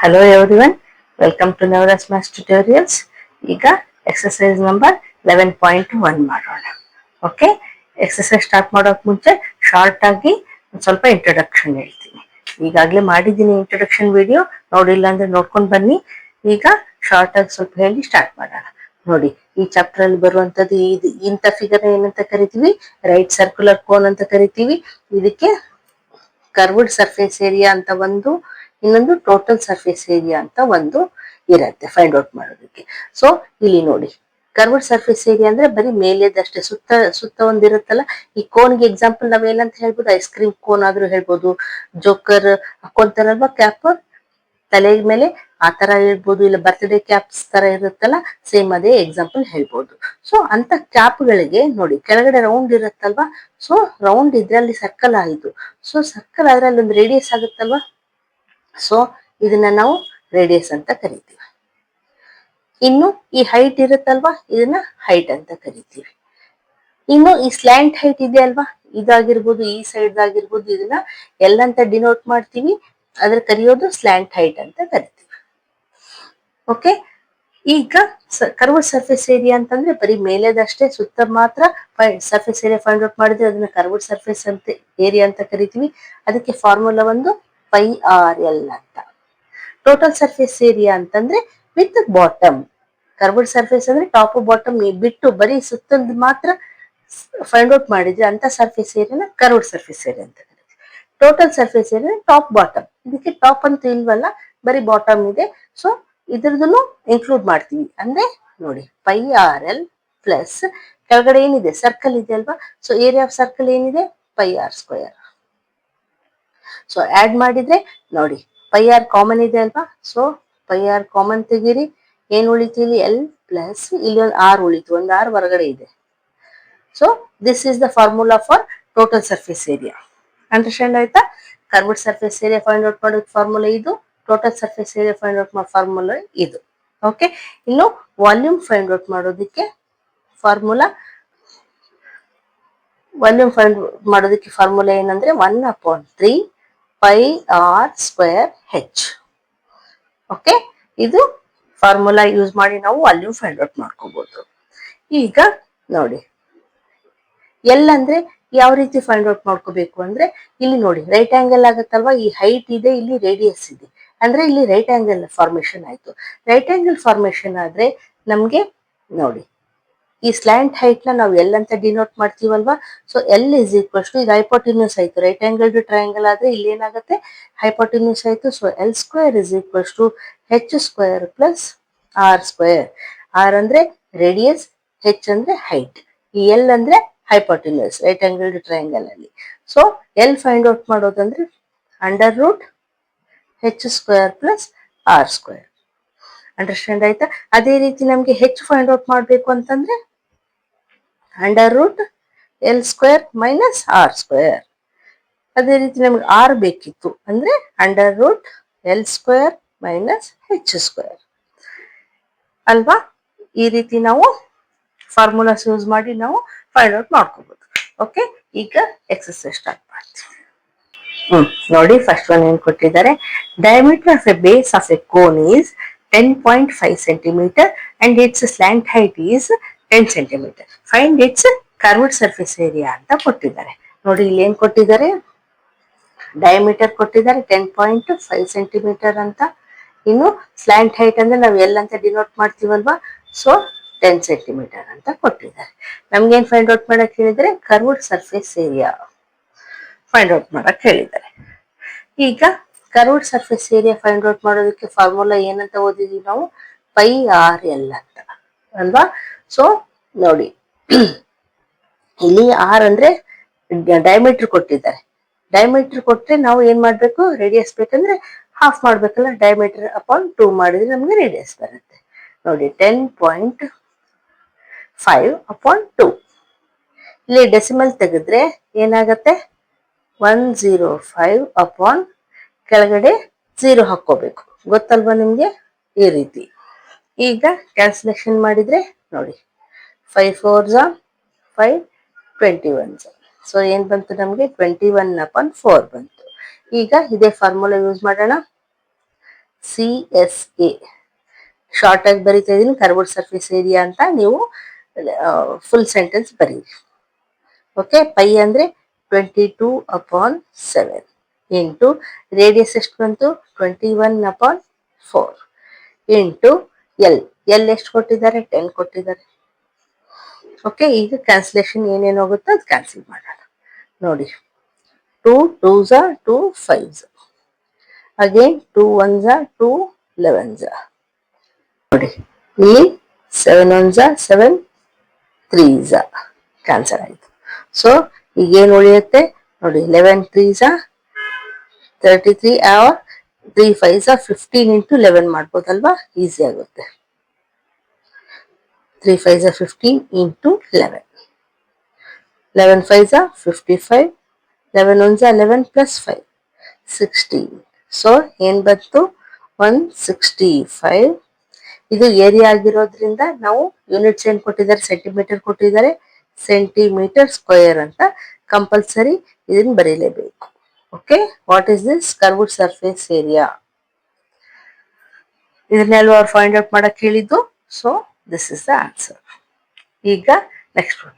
Hello everyone, welcome to Navras Maths Tutorials. ಈಗ exercise number 11.1 ಮಾಡೋಣ. Okay, exercise start ಮಾಡೋಕೆ ಮುಂಚೆ ಶಾರ್ಟ್ ಆಗಿ ಒಂದು ಸ್ವಲ್ಪ ಇಂಟ್ರೊಡಕ್ಷನ್ ಹೇಳ್ತೀನಿ. ಈಗಾಗಲೇ ಮಾಡಿದ್ದೀನಿ ಇಂಟ್ರೊಡಕ್ಷನ್ ವಿಡಿಯೋ, ನೋಡಿಲ್ಲ ಅಂದ್ರೆ ನೋಡ್ಕೊಂಡು ಬನ್ನಿ. ಈಗ ಶಾರ್ಟ್ ಆಗಿ ಸ್ವಲ್ಪ ಹೇಳಿ ಸ್ಟಾರ್ಟ್ ಮಾಡೋಣ. ನೋಡಿ, ಈ ಚಾಪ್ಟರ್ ಅಲ್ಲಿ ಬರುವಂತದ್ದು ಇಂಥ ಫಿಗರ್ ಏನಂತ ಕರಿತೀವಿ, ರೈಟ್ ಸರ್ಕ್ಯುಲರ್ ಕೋನ್ ಅಂತ ಕರಿತೀವಿ. ಇದಕ್ಕೆ ಕರ್ವ್ಡ್ ಸರ್ಫೇಸ್ ಏರಿಯಾ ಅಂತ ಒಂದು, ಇನ್ನೊಂದು ಟೋಟಲ್ ಸರ್ಫೇಸ್ ಏರಿಯಾ ಅಂತ ಒಂದು ಇರತ್ತೆ ಫೈಂಡ್ ಔಟ್ ಮಾಡೋದಕ್ಕೆ. ಸೊ ಇಲ್ಲಿ ನೋಡಿ, ಕರ್ವ್ಡ್ ಸರ್ಫೇಸ್ ಏರಿಯಾ ಅಂದ್ರೆ ಬರೀ ಮೇಲೆದಷ್ಟೇ, ಸುತ್ತ ಒಂದಿರುತ್ತಲ್ಲ. ಈ ಕೋನ್ಗೆ ಎಕ್ಸಾಂಪಲ್ ನಾವೇನಂತ ಹೇಳ್ಬೋದು, ಐಸ್ ಕ್ರೀಮ್ ಕೋನ್ ಆದ್ರೂ ಹೇಳ್ಬೋದು, ಜೋಕರ್ ಹಾಕೊಂತಾರಲ್ವಾ ಕ್ಯಾಪ್ ತಲೆ ಮೇಲೆ, ಆ ತರ ಹೇಳ್ಬೋದು, ಇಲ್ಲ ಬರ್ತ್ಡೇ ಕ್ಯಾಪ್ಸ್ ತರ ಇರುತ್ತಲ್ಲ, ಸೇಮ್ ಅದೇ ಎಕ್ಸಾಂಪಲ್ ಹೇಳ್ಬೋದು. ಸೊ ಅಂತ ಕ್ಯಾಪ್ಗಳಿಗೆ ನೋಡಿ, ಕೆಳಗಡೆ ರೌಂಡ್ ಇರುತ್ತಲ್ವಾ, ಸೊ ರೌಂಡ್ ಇದ್ರೆ ಅಲ್ಲಿ ಸರ್ಕಲ್ ಆಯಿತು. ಸೊ ಸರ್ಕಲ್ ಆದ್ರೆ ಅಲ್ಲಿ ಒಂದು ರೇಡಿಯಸ್ ಆಗುತ್ತಲ್ವಾ, ಸೊ ಇದನ್ನ ನಾವು ರೇಡಿಯಸ್ ಅಂತ ಕರಿತೀವಿ. ಇನ್ನು ಈ ಹೈಟ್ ಇರುತ್ತಲ್ವಾ, ಇದನ್ನ ಹೈಟ್ ಅಂತ ಕರಿತೀವಿ. ಇನ್ನು ಈ ಸ್ಲ್ಯಾಂಟ್ ಹೈಟ್ ಇದೆ ಅಲ್ವಾ, ಇದಾಗಿರ್ಬೋದು, ಈ ಸೈಡ್ ಆಗಿರ್ಬೋದು, ಇದನ್ನ ಎಲ್ ಅಂತ ಡಿನೋಟ್ ಮಾಡ್ತೀವಿ, ಅದ್ರ ಕರೆಯೋದು ಸ್ಲ್ಯಾಂಟ್ ಹೈಟ್ ಅಂತ ಕರಿತೀವಿ. ಓಕೆ, ಈಗ ಕರ್ವ್ಡ್ ಸರ್ಫೇಸ್ ಏರಿಯಾ ಅಂತಂದ್ರೆ ಬರೀ ಮೇಲೆದಷ್ಟೇ, ಸುತ್ತ ಮಾತ್ರ ಸರ್ಫೇಸ್ ಏರಿಯಾ ಫೈಂಡ್ ಔಟ್ ಮಾಡಿದ್ರೆ ಅದನ್ನ ಕರ್ವ್ಡ್ ಸರ್ಫೇಸ್ ಅಂತ ಏರಿಯಾ ಅಂತ ಕರಿತೀವಿ. ಅದಕ್ಕೆ ಫಾರ್ಮುಲಾ ಒಂದು ಪೈ ಆರ್ ಎಲ್ ಅಂತ. ಟೋಟಲ್ ಸರ್ಫೇಸ್ ಏರಿಯಾ ಅಂತಂದ್ರೆ ವಿತ್ ಬಾಟಮ್. ಕರ್ವ್ಡ್ ಸರ್ಫೇಸ್ ಅಂದ್ರೆ ಟಾಪ್ ಬಾಟಮ್ ಬಿಟ್ಟು ಬರೀ ಸುತ್ತದ ಮಾತ್ರ ಫೈಂಡ್ ಔಟ್ ಮಾಡಿದ್ರೆ ಅಂತ ಸರ್ಫೇಸ್ ಏರಿಯಾನ ಕರ್ವ್ಡ್ ಸರ್ಫೇಸ್ ಏರಿಯಾ ಅಂತ ಕರಿತೀವಿ. Total surface area top bottom, ಇದಕ್ಕೆ ಟಾಪ್ ಅಂತ ಇಲ್ವಲ್ಲ, ಬರೀ ಬಾಟಮ್ ಇದೆ. ಸೊ ಇದ್ರದನ್ನು ಇನ್ಕ್ಲೂಡ್ ಮಾಡ್ತೀವಿ. ಅಂದ್ರೆ ನೋಡಿ, ಪೈ ಆರ್ ಎಲ್ ಪ್ಲಸ್ ಕೆಳಗಡೆ ಏನಿದೆ ಸರ್ಕಲ್ ಇದೆ ಅಲ್ವಾ, ಸೊ ಏರಿಯಾ ಆಫ್ ಸರ್ಕಲ್ ಏನಿದೆ, pi R square. So add ಮಾಡಿದ್ರೆ ನೋಡಿ, ಪೈ ಆರ್ ಕಾಮನ್ ಇದೆ ಅಲ್ವಾ, ಸೊ ಪೈ ಆರ್ ಕಾಮನ್ ತೆಗೀರಿ, ಏನ್ ಉಳಿತು ಇಲ್ಲಿ, ಎಲ್ ಪ್ಲಸ್ ಇಲ್ಲಿ ಒಂದು ಆರ್ ಉಳಿತು, ಒಂದು ಆರ್ ಹೊರಗಡೆ ಇದೆ. So this is the formula for total surface area. Understand ಆಯ್ತಾ? Curved surface area find out ಮಾಡೋದು ಫಾರ್ಮುಲಾ ಇದು, total surface area find out ಮಾಡೋ ಫಾರ್ಮುಲಾ ಇದು. ಓಕೆ, ಇನ್ನು ವಾಲ್ಯೂಮ್ ಫೈಂಡ್ ಔಟ್ ಮಾಡೋದಕ್ಕೆ ಫಾರ್ಮುಲಾ ಏನಂದ್ರೆ 1/3 pi R square H. Okay, ಇದು formula use ಮಾಡಿ ನಾವು ವಾಲ್ಯೂಮ್ ಫೈಂಡ್ ಔಟ್ ಮಾಡ್ಕೋಬಹುದು. ಈಗ ನೋಡಿ, ಎಲ್ ಅಂದ್ರೆ ಯಾವ ರೀತಿ ಫೈಂಡ್ ಔಟ್ ಮಾಡ್ಕೋಬೇಕು ಅಂದ್ರೆ, ಇಲ್ಲಿ ನೋಡಿ ರೈಟ್ ಆಂಗಲ್ ಆಗುತ್ತಲ್ವಾ, ಈ ಹೈಟ್ ಇದೆ, ಇಲ್ಲಿ ರೇಡಿಯಸ್ ಇದೆ, ಅಂದ್ರೆ ಇಲ್ಲಿ ರೈಟ್ ಆಂಗಲ್ ಫಾರ್ಮೇಶನ್ ಆಯ್ತು. ರೈಟ್ ಆಂಗಲ್ ಫಾರ್ಮೇಶನ್ ಆದ್ರೆ ನಮ್ಗೆ ನೋಡಿ, ಈ ಸ್ಲ್ಯಾಂಟ್ ಹೈಟ್ ನ ನಾವು ಎಲ್ ಅಂತ ಡಿನೋಟ್ ಮಾಡ್ತೀವಲ್ವಾ, so L is equals to, ಇದು ಹೈಪೋಟಿನ್ಯೂಸ್ ಆಯ್ತು. ರೈಟ್ ಆಂಗಲ್ ಟು ಟ್ರಯಾಂಗಲ್ ಆದ್ರೆ ಇಲ್ಲಿ ಏನಾಗುತ್ತೆ, ಹೈಪೋಟಿನ್ಯೂಸ್ ಆಯ್ತು. So L square is equals to H square plus R square. R ಅಂದ್ರೆ ರೇಡಿಯಸ್, ಹೆಚ್ ಅಂದ್ರೆ ಹೈಟ್, ಈ ಎಲ್ ಅಂದ್ರೆ hypotenuse right angle to triangle ಅಲ್ಲಿ. ಸೊ ಎಲ್ ಫೈಂಡ್ ಔಟ್ ಮಾಡೋದಂದ್ರೆ under root H square plus R square. Understand ಆಯ್ತಾ? ಅದೇ ರೀತಿ ನಮ್ಗೆ ಹೆಚ್ ಫೈಂಡ್ ಔಟ್ ಮಾಡ್ಬೇಕು ಅಂತಂದ್ರೆ under root L square minus R square. ಅದೇ ರೀತಿ ನಮ್ಗೆ ಆರ್ ಬೇಕಿತ್ತು ಅಂದ್ರೆ under root L square minus H square ಅಲ್ವಾ. ಈ ರೀತಿ ನಾವು ಫಾರ್ಮುಲಾಸ್ ಯೂಸ್ ಮಾಡಿ ನಾವು ಫೈಂಡ್ ಔಟ್ ಮಾಡ್ಕೋಬಹುದು. ಓಕೆ, ಈಗ ಎಕ್ಸರ್ಸೈಸ್ ಸ್ಟಾರ್ಟ್ ಮಾಡ್ತೀವಿ. ನೋಡಿ, ಫಸ್ಟ್ ಒನ್ ಏನ್ ಕೊಟ್ಟಿದ್ದಾರೆ, diameter of a base of a cone is 10.5 centimeter and its slant height is 10 centimeter. Find its curved surface area ಅಂತ ಕೊಟ್ಟಿದ್ದಾರೆ. ನೋಡಿ, ಇಲ್ಲಿ ಏನ್ ಕೊಟ್ಟಿದ್ದಾರೆ, ಡಯಾಮೀಟರ್ ಕೊಟ್ಟಿದ್ದಾರೆ 10.5 centimeter ಅಂತ. ಇನ್ನು ಸ್ಲ್ಯಾಂಟ್ ಹೈಟ್ ಅಂದ್ರೆ ನಾವು ಎಲ್ ಅಂತ ಡಿನೋಟ್ ಮಾಡ್ತೀವಲ್ವಾ, ಸೊ 10 centimeter ಅಂತ ಕೊಟ್ಟಿದ್ದಾರೆ. ನಮ್ಗೇನ್ ಫೈಂಡ್ ಔಟ್ ಮಾಡಕ್ ಹೇಳಿದ್ರೆ curved surface area find out ಮಾಡಕ್ ಹೇಳಿದ್ದಾರೆ. ಈಗ curved surface area find out ಮಾಡೋದಕ್ಕೆ ಫಾರ್ಮುಲಾ ಏನಂತ ಓದಿದೀವಿ ನಾವು, ಪೈ ಆರ್ ಎಲ್ ಅಂತ ಅಲ್ವಾ. ಸೊ ನೋಡಿ, ಇಲ್ಲಿ ಆರ್ ಅಂದ್ರೆ ಡಯಾಮೀಟರ್ ಕೊಟ್ಟಿದ್ದಾರೆ. ಡಯಾಮೀಟರ್ ಕೊಟ್ರೆ ನಾವು ಏನ್ ಮಾಡ್ಬೇಕು, ರೇಡಿಯಸ್ ಬೇಕಂದ್ರೆ ಹಾಫ್ ಮಾಡ್ಬೇಕಲ್ಲ, ಡಯಾಮೀಟರ್ ಅಪಾನ್ 2 ಮಾಡಿದ್ರೆ ನಮ್ಗೆ ರೇಡಿಯಸ್ ಬರುತ್ತೆ. ನೋಡಿ, 10.5 ಅಪಾನ್ 2. ಇಲ್ಲಿ ಡೆಸಿಮಲ್ ತೆಗೆದ್ರೆ ಏನಾಗತ್ತೆ, 105 ಅಪಾನ್ ಕೆಳಗಡೆ 0 ಹಾಕೋಬೇಕು, ಗೊತ್ತಲ್ವಾ ನಿಮ್ಗೆ, ಈ ರೀತಿ. ಈಗ ಕ್ಯಾಲ್ಕುಲೇಷನ್ ಮಾಡಿದ್ರೆ ನೋಡಿ, 5 4s 5 21s. ಸೊ ಏನ್ ಬಂತು ನಮ್ಗೆ, 21/4 ಬಂತು. ಈಗ ಇದೇ ಫಾರ್ಮುಲಾ ಯೂಸ್ ಮಾಡೋಣ. ಸಿ ಎಸ್ ಎ ಶಾರ್ಟ್ ಆಗಿ ಬರಿತಾ ಇದೀನಿ, ಕರ್ವ್ಡ್ ಸರ್ಫೇಸ್ ಏರಿಯಾ ಅಂತ. ನೀವು ಫುಲ್ ಸೆಂಟೆನ್ಸ್ ಬರೀರಿ. ಓಕೆ, ಪೈ ಅಂದ್ರೆ 22/7 ಇಂಟು ರೇಡಿಯಸ್ ಎಷ್ಟು ಬಂತು 21/4 ಇಂಟು ಎಲ್. ಎಲ್ ಎಷ್ಟು ಕೊಟ್ಟಿದ್ದಾರೆ 10 ಕೊಟ್ಟಿದ್ದಾರೆ. ಓಕೆ, ಈಗ ಕ್ಯಾನ್ಸಲೇಷನ್ ಏನೇನು ಹೋಗುತ್ತೋ ಅದು ಕ್ಯಾನ್ಸಲ್ ಮಾಡೋಣ. ನೋಡಿ, 2 2s are 2 5s, again 2 1s are 2 11s. ನೋಡಿ, ಇಲ್ಲಿ 7 1s are 7 3s ಕ್ಯಾನ್ಸಲ್ ಆಯಿತು. ಸೊ ಈಗೇನು ಉಳಿಯುತ್ತೆ ನೋಡಿ, 11 3s are 33 or 3 5s are 15 into 11 ಮಾಡ್ಬೋದಲ್ವಾ, easy ಆಗುತ್ತೆ. 3 5s are 15 into 11, 11 5s are 55, 11 1s are 11 plus 5 16. So ಏನ್ ಬಂತು 165. ಇದು ಏರಿಯಾ ಆಗಿರೋದ್ರಿಂದ ನಾವು ಯೂನಿಟ್ಸ್ ಏನ್ ಕೊಟ್ಟಿದ್ದಾರೆ, ಸೆಂಟಿಮೀಟರ್ ಕೊಟ್ಟಿದ್ದಾರೆ, ಸೆಂಟಿಮೀಟರ್ ಸ್ಕ್ವೇರ್ ಅಂತ ಕಂಪಲ್ಸರಿ ಇದನ್ನ ಬರೀಲೇಬೇಕು. Okay, what is this curved surface area, ಇದನ್ನೆಲ್ಲ ಅವ್ರು ಫೈಂಡ್ ಔಟ್ ಮಾಡಕ್ ಹೇಳಿದ್ದು. So this is the answer. ಈಗ ನೆಕ್ಸ್ಟ್ ಒನ್.